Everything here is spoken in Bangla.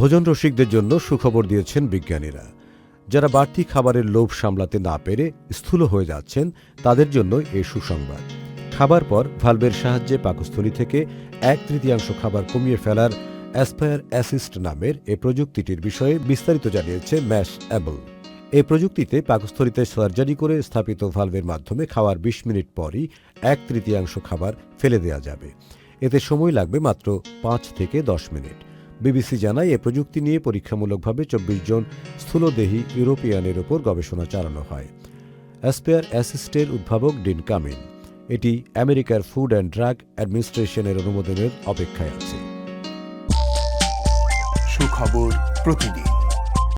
ভোজন রসিকদের জন্য সুখবর দিয়েছেন বিজ্ঞানীরা। যারা বাড়তি খাবারের লোভ সামলাতে না পেরে স্থূল হয়ে যাচ্ছেন তাদের জন্য এই সুসংবাদ। খাবার পর ভালভের সাহায্যে পাকস্থলী থেকে 1/3 খাবার কমিয়ে ফেলার অ্যাসপায়ার অ্যাসিস্ট নামের এ প্রযুক্তিটির বিষয়ে বিস্তারিত জানিয়েছে ম্যাশ অ্যাবল। এই প্রযুক্তিতে পাকস্থলীতে সার্জারি করে স্থাপিত ভালভের মাধ্যমে খাওয়ার 20 মিনিট পরই 1/3 খাবার ফেলে দেওয়া যাবে। এতে সময় লাগবে মাত্র 5 থেকে 10 মিনিট। বিবিসি জানায় এ প্রযুক্তি নিয়ে পরীক্ষামূলকভাবে 24 জন স্থূলদেহী ইউরোপিয়ানের ওপর গবেষণা চালানো হয়। অ্যাসপায়ার অ্যাসিস্টের উদ্ভাবক ডিন কামিন। এটি আমেরিকার ফুড অ্যান্ড ড্রাগ অ্যাডমিনিস্ট্রেশনের অনুমোদনের অপেক্ষায় আছে। সুখবর প্রতিদিন।